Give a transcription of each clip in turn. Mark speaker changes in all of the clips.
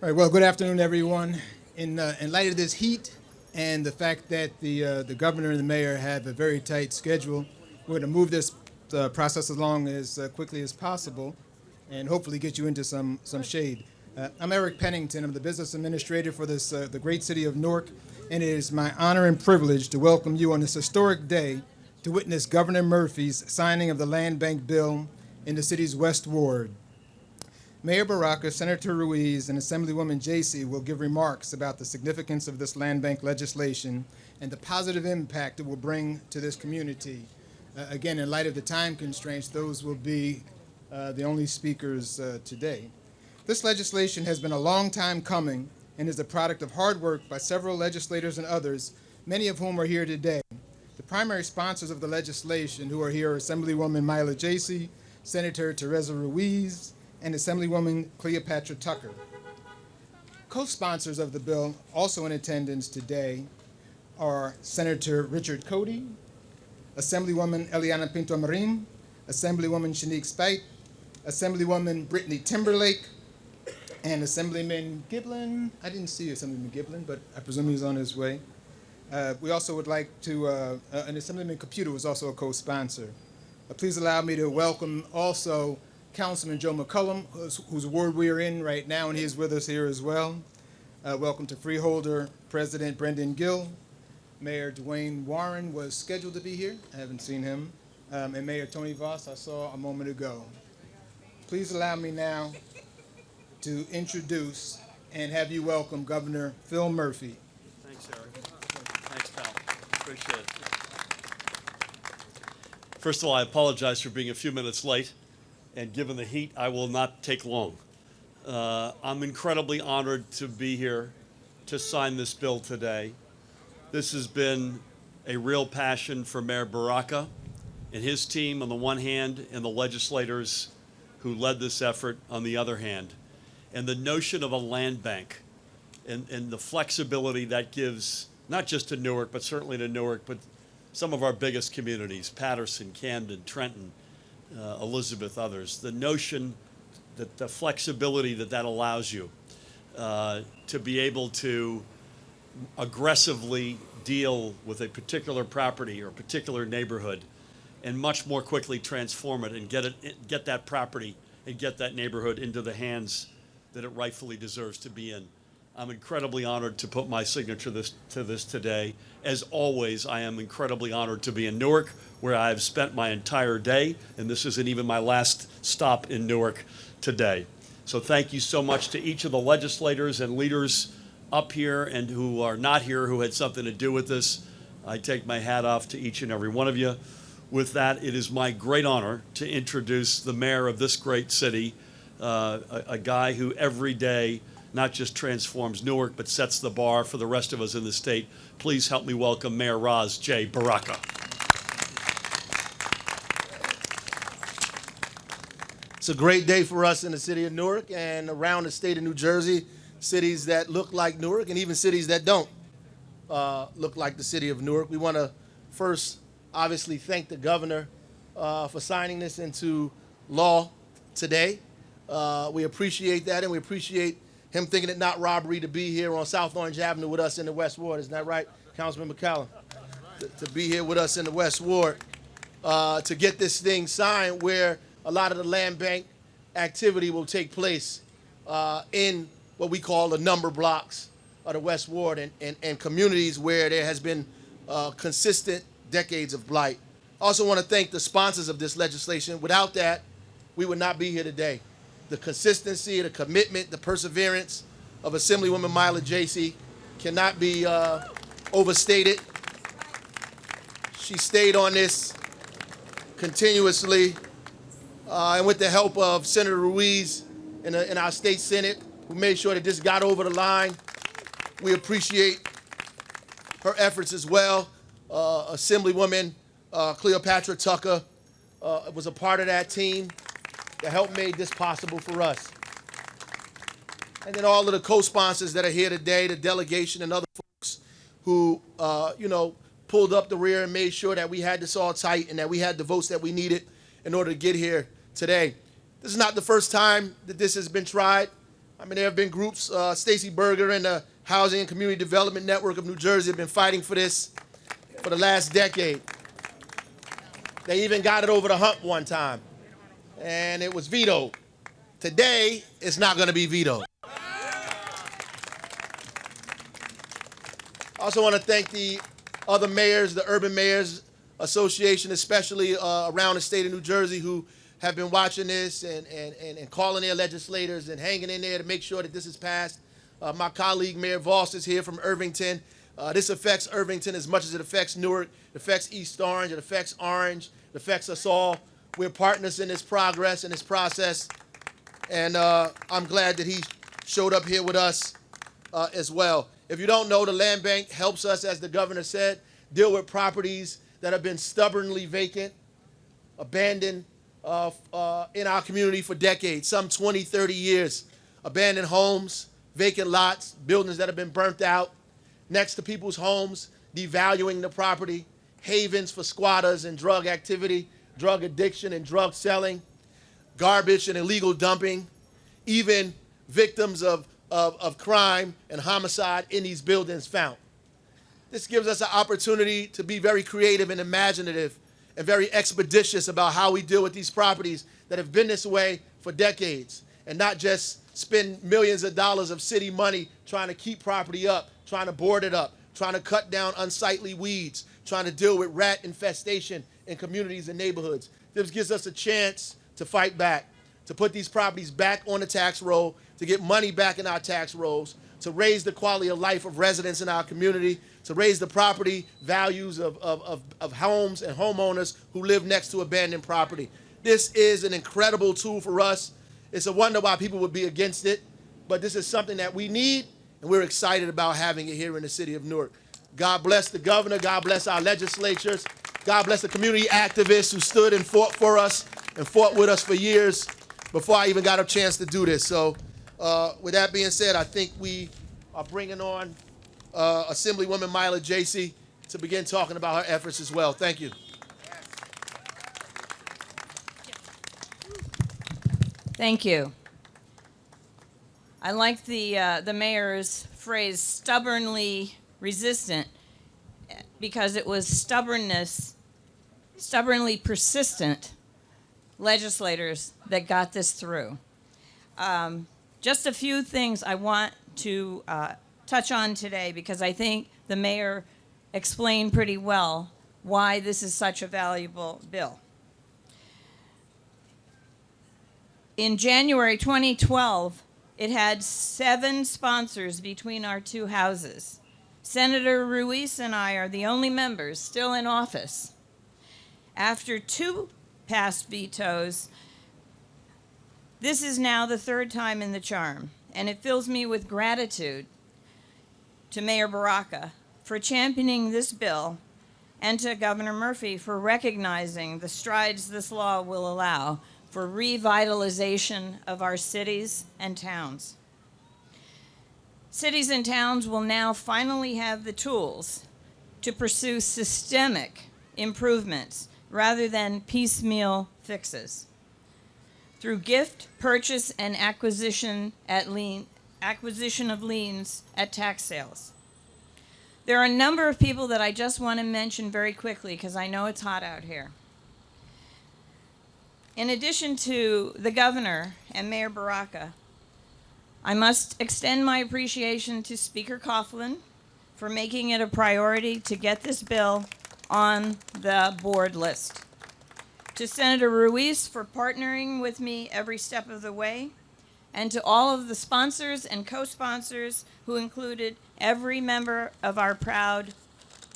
Speaker 1: All right, well, good afternoon, everyone. In light of this heat and the fact that the governor and the mayor have a very tight schedule, we're going to move this process along as quickly as possible and hopefully get you into some shade. I'm Eric Pennington. I'm the business administrator for the great city of Newark, and it is my honor and privilege to welcome you on this historic day to witness Governor Murphy's signing of the Land Bank bill in the city's West Ward. Mayor Baraka, Senator Ruiz, and Assemblywoman Jacey will give remarks about the significance of this land bank legislation and the positive impact it will bring to this community. Again, in light of the time constraints, those will be the only speakers today. This legislation has been a long time coming and is the product of hard work by several legislators and others, many of whom are here today. The primary sponsors of the legislation who are here are Assemblywoman Myla Jacey, Senator Teresa Ruiz, and Assemblywoman Cleopatra Tucker. Co-sponsors of the bill, also in attendance today, are Senator Richard Cody, Assemblywoman Eliana Pinto-Marin, Assemblywoman Shanique Spite, Assemblywoman Brittany Timberlake, and Assemblyman Giblin. I didn't see Assemblyman Giblin, but I presume he's on his way. We also would like to, and Assemblyman Caputo was also a co-sponsor. Please allow me to welcome also Councilman Joe McCullum, whose ward we are in right now, and he is with us here as well. Welcome to Freeholder President Brendan Gill. Mayor Dwayne Warren was scheduled to be here. I haven't seen him. And Mayor Tony Voss, I saw a moment ago. Please allow me now to introduce and have you welcome Governor Phil Murphy.
Speaker 2: Thanks, Eric. Thanks, pal. Appreciate it. First of all, I apologize for being a few minutes late, and given the heat, I will not take long. I'm incredibly honored to be here to sign this bill today. This has been a real passion for Mayor Baraka and his team on the one hand, and the legislators who led this effort on the other hand. And the notion of a land bank and the flexibility that gives, not just to Newark, but certainly to Newark, but some of our biggest communities, Patterson, Camden, Trenton, Elizabeth, others. The notion that the flexibility that allows you to be able to aggressively deal with a particular property or particular neighborhood and much more quickly transform it and get that property and get that neighborhood into the hands that it rightfully deserves to be in. I'm incredibly honored to put my signature to this today. As always, I am incredibly honored to be in Newark, where I've spent my entire day, and this isn't even my last stop in Newark today. So thank you so much to each of the legislators and leaders up here and who are not here who had something to do with this. I take my hat off to each and every one of you. With that, it is my great honor to introduce the mayor of this great city, a guy who every day not just transforms Newark, but sets the bar for the rest of us in the state. Please help me welcome Mayor Ras J. Baraka.
Speaker 3: It's a great day for us in the city of Newark and around the state of New Jersey, cities that look like Newark and even cities that don't look like the city of Newark. We want to first, obviously, thank the governor for signing this into law today. We appreciate that, and we appreciate him thinking it not robbery to be here on South Orange Avenue with us in the West Ward. Isn't that right, Councilman McCallum? To be here with us in the West Ward to get this thing signed where a lot of the land bank activity will take place in what we call the number blocks of the West Ward and communities where there has been consistent decades of blight. I also want to thank the sponsors of this legislation. Without that, we would not be here today. The consistency, the commitment, the perseverance of Assemblywoman Myla Jacey cannot be overstated. She stayed on this continuously, and with the help of Senator Ruiz in our state Senate, who made sure that this got over the line. We appreciate her efforts as well. Assemblywoman Cleopatra Tucker was a part of that team that helped made this possible for us. And then all of the co-sponsors that are here today, the delegation and other folks who, pulled up the rear and made sure that we had this all tight and that we had the votes that we needed in order to get here today. This is not the first time that this has been tried. I mean, there have been groups, Stacy Berger and the Housing and Community Development Network of New Jersey have been fighting for this for the last decade. They even got it over the hump one time, and it was vetoed. Today, it's not going to be vetoed. I also want to thank the other mayors, the Urban Mayors Association, especially around the state of New Jersey, who have been watching this and calling their legislators and hanging in there to make sure that this is passed. My colleague, Mayor Voss, is here from Irvington. This affects Irvington as much as it affects Newark. It affects East Orange. It affects Orange. It affects us all. We're partners in this progress, in this process. And I'm glad that he showed up here with us as well. If you don't know, the Land Bank helps us, as the governor said, deal with properties that have been stubbornly vacant, abandoned in our community for decades, some 20, 30 years. Abandoned homes, vacant lots, buildings that have been burnt out, next to people's homes, devaluing the property, havens for squatters and drug activity, drug addiction and drug selling, garbage and illegal dumping, even victims of crime and homicide in these buildings found. This gives us an opportunity to be very creative and imaginative and very expeditious about how we deal with these properties that have been this way for decades, and not just spend millions of dollars of city money trying to keep property up, trying to board it up, trying to cut down unsightly weeds, trying to deal with rat infestation in communities and neighborhoods. This gives us a chance to fight back, to put these properties back on the tax roll, to get money back in our tax rolls, to raise the quality of life of residents in our community, to raise the property values of homes and homeowners who live next to abandoned property. This is an incredible tool for us. It's a wonder why people would be against it, but this is something that we need, and we're excited about having it here in the city of Newark. God bless the governor. God bless our legislatures. God bless the community activists who stood and fought for us and fought with us for years before I even got a chance to do this. So with that being said, I think we are bringing on Assemblywoman Myla Jacey to begin talking about her efforts as well. Thank you.
Speaker 4: Thank you. I like the mayor's phrase, stubbornly resistant, because it was stubbornly persistent legislators that got this through. Just a few things I want to touch on today, because I think the mayor explained pretty well why this is such a valuable bill. In January 2012, it had 7 sponsors between our two houses. Senator Ruiz and I are the only members still in office. After 2 past vetoes, this is now the 3rd time in the charm, and it fills me with gratitude to Mayor Baraka for championing this bill, and to Governor Murphy for recognizing the strides this law will allow for revitalization of our cities and towns. Cities and towns will now finally have the tools to pursue systemic improvements rather than piecemeal fixes. Through gift, purchase, and acquisition of liens at tax sales. There are a number of people that I just want to mention very quickly because I know it's hot out here. In addition to the governor and Mayor Baraka, I must extend my appreciation to Speaker Coughlin for making it a priority to get this bill on the board list. To Senator Ruiz for partnering with me every step of the way, and to all of the sponsors and co-sponsors who included every member of our proud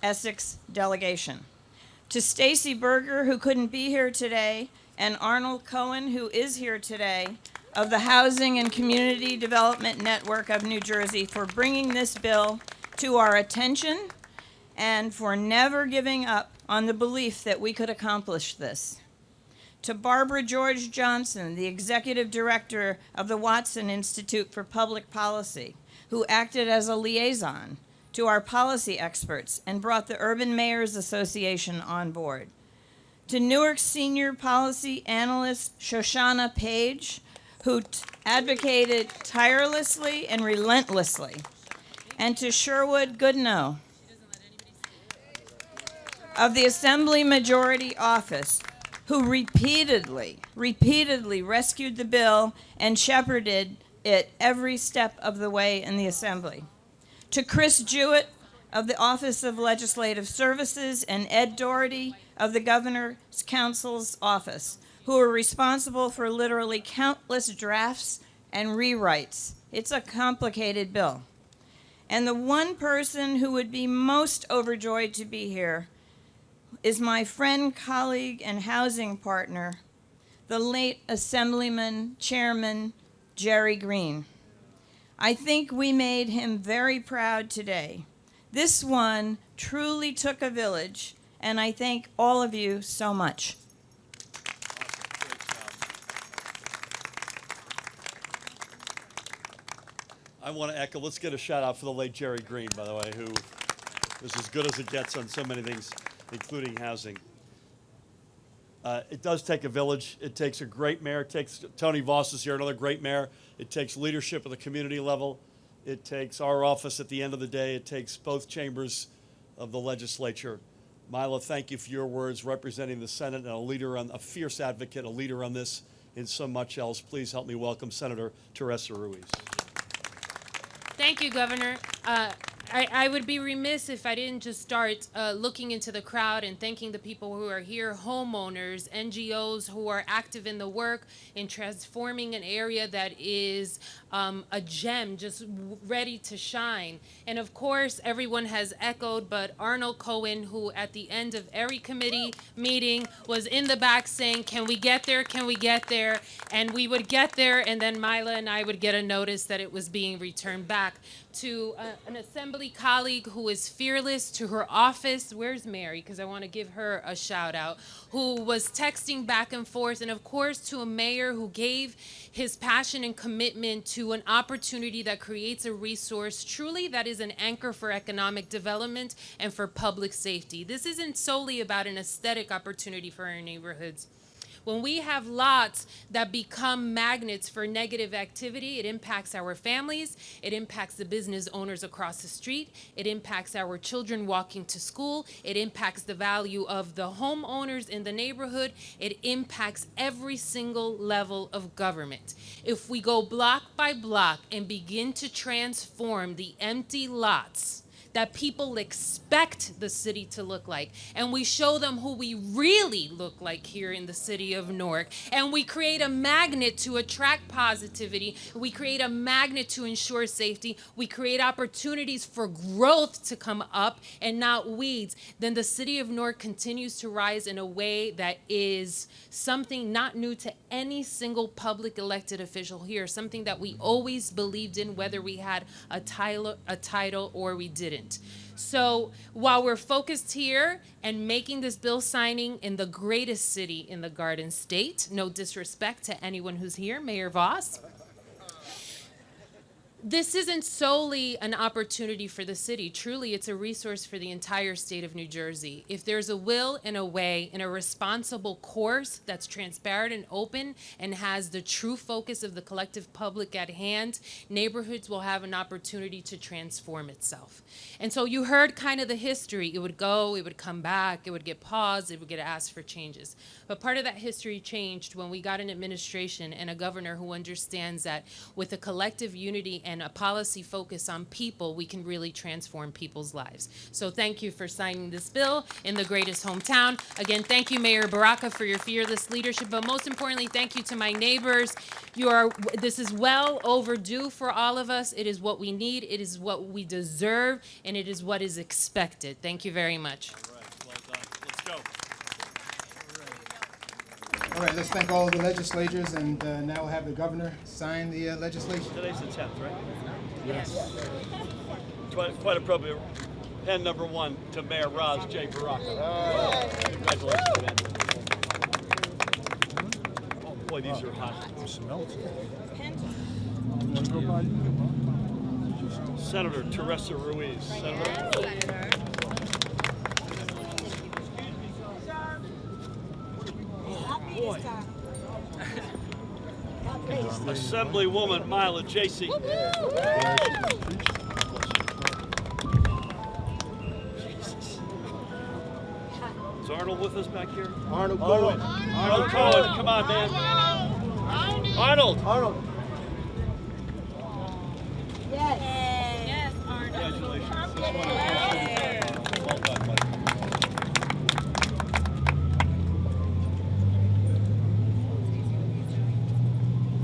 Speaker 4: Essex delegation. To Stacy Berger, who couldn't be here today, and Arnold Cohen, who is here today, of the Housing and Community Development Network of New Jersey, for bringing this bill to our attention and for never giving up on the belief that we could accomplish this. To Barbara George Johnson, the Executive Director of the Watson Institute for Public Policy, who acted as a liaison to our policy experts and brought the Urban Mayors Association on board. To Newark Senior Policy Analyst Shoshana Page, who advocated tirelessly and relentlessly, and to Sherwood Goodenow of the Assembly Majority Office, who repeatedly rescued the bill and shepherded it every step of the way in the Assembly. To Chris Jewett of the Office of Legislative Services and Ed Doherty of the Governor's Council's Office, who are responsible for literally countless drafts and rewrites. It's a complicated bill. And the one person who would be most overjoyed to be here is my friend, colleague, and housing partner, the late Assemblyman Chairman Jerry Green. I think we made him very proud today. This one truly took a village, and I thank all of you so much.
Speaker 2: I want to echo, let's get a shout out for the late Jerry Green, by the way, who was as good as it gets on so many things, including housing. It does take a village. It takes a great mayor. It takes, Tony Voss is here, another great mayor. It takes leadership at the community level. It takes our office at the end of the day. It takes both chambers of the legislature. Mila, thank you for your words representing the Senate and a fierce advocate, a leader on this and so much else. Please help me welcome Senator Teresa Ruiz.
Speaker 5: Thank you, Governor. I would be remiss if I didn't just start looking into the crowd and thanking the people who are here, homeowners, NGOs who are active in the work in transforming an area that is a gem, just ready to shine. And of course, everyone has echoed, but Arnold Cohen, who at the end of every committee meeting was in the back saying, can we get there, can we get there? And we would get there, and then Mila and I would get a notice that it was being returned back to an assembly colleague who is fearless, to her office. Where's Mary? Because I want to give her a shout out, who was texting back and forth, and of course to a mayor who gave his passion and commitment to an opportunity that creates a resource truly that is an anchor for economic development and for public safety. This isn't solely about an aesthetic opportunity for our neighborhoods. When we have lots that become magnets for negative activity, it impacts our families, it impacts the business owners across the street, it impacts our children walking to school, it impacts the value of the homeowners in the neighborhood, it impacts every single level of government. If we go block by block and begin to transform the empty lots that people expect the city to look like, and we show them who we really look like here in the city of Newark, and we create a magnet to attract positivity, we create a magnet to ensure safety, we create opportunities for growth to come up and not weeds, then the city of Newark continues to rise in a way that is something not new to any single public elected official here, something that we always believed in, whether we had a title or we didn't. So while we're focused here and making this bill signing in the greatest city in the Garden State, no disrespect to anyone who's here, Mayor Voss, this isn't solely an opportunity for the city. Truly, it's a resource for the entire state of New Jersey. If there's a will and a way and a responsible course that's transparent and open and has the true focus of the collective public at hand, neighborhoods will have an opportunity to transform itself. And so you heard kind of the history. It would go, it would come back, it would get paused, it would get asked for changes. But part of that history changed when we got an administration and a governor who understands that with a collective unity and a policy focus on people, we can really transform people's lives. So thank you for signing this bill in the greatest hometown. Again, thank you, Mayor Baraka, for your fearless leadership, but most importantly, thank you to my neighbors. This is well overdue for all of us. It is what we need, it is what we deserve, and it is what is expected. Thank you very much.
Speaker 2: All right, well done. Let's go.
Speaker 1: All right, let's thank all of the legislators, and now we'll have the governor sign the legislation.
Speaker 2: Today's the 10th, right? Yes. Quite appropriate. Pen number 1 to Mayor Raz J. Baraka. Congratulations, man. Oh boy, these are hot. Senator Teresa Ruiz. Senator. Oh boy. Assemblywoman Mila J.C. Jesus. Is Arnold with us back here?
Speaker 3: Arnold Cohen.
Speaker 2: Arnold Cohen, come on, man. Arnold.
Speaker 3: Arnold.
Speaker 2: Congratulations. This one is well done, buddy.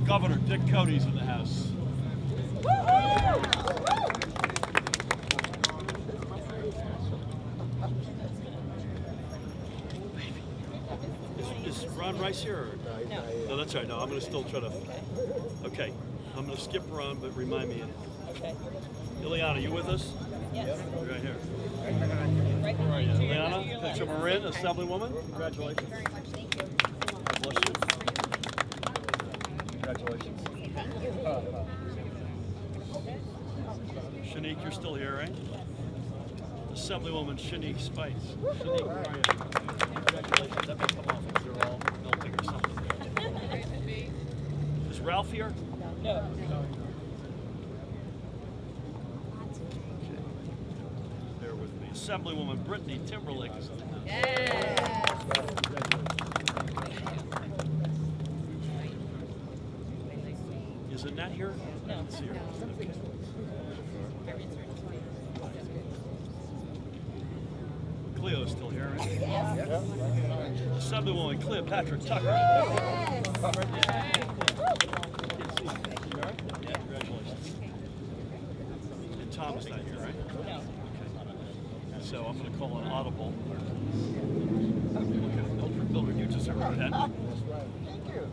Speaker 2: Governor Dick Cody's in the house. Is Ron Rice here? Or? No, that's all right. No, I'm going to still try to. Okay. I'm going to skip Ron, but remind me.
Speaker 4: Okay.
Speaker 2: Ileana, you with us?
Speaker 4: Yes.
Speaker 2: Right here. Where are you? Ileana, picture Marin, Assemblywoman. Congratulations.
Speaker 6: Very much, thank you.
Speaker 2: Bless you. Congratulations. Shanique, you're still here, right? Assemblywoman Shanique Spice. Shanique, where are you? Congratulations. That may come off if you're all melting or something. Is Ralph here?
Speaker 4: No.
Speaker 2: Bear with me. Assemblywoman Brittany Timberlake is in the house. Is Annette here? No. It's here. Okay. Cleo's still here, right? Yes. Assemblywoman Cleopatra Tucker. Yeah. Congratulations. And Tom is not here, right? No. Okay. So I'm going to call an audible. Mildred, you deserve that. Thank you.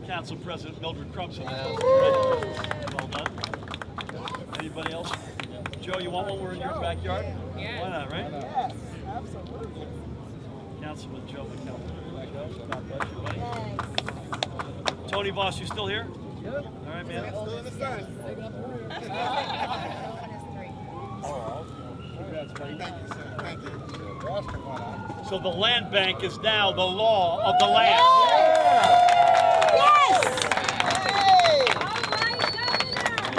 Speaker 2: Council President Mildred Crump's in the house. Well done. Anybody else? Joe, you want one? We're in your backyard? Yeah. Why not, right? Yes, absolutely. Councilman Joe McKelvin. God bless you, buddy. Tony Voss, you still here? Yep. All right, man.
Speaker 3: Still in the sun. Thank you, sir. Thank you.
Speaker 2: So the land bank is now the law of the land.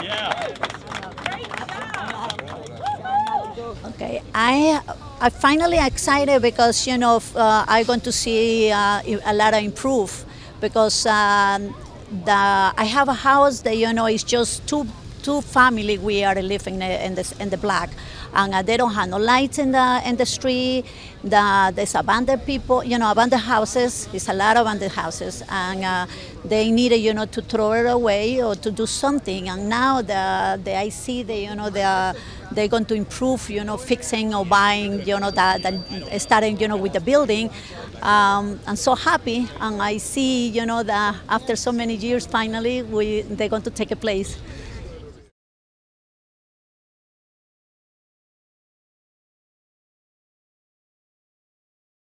Speaker 2: Yeah.
Speaker 6: Okay, I finally excited because I'm going to see a lot of improve because I have a house that is just two family we are living in the block, and they don't have no lights in the street. There's abandoned people, abandoned houses. There's a lot of abandoned houses, and they need to throw it away or to do something. And now I see they're going to improve, fixing or buying, starting, with the building. I'm so happy, and I see, that after so many years, finally, they're going to take a place.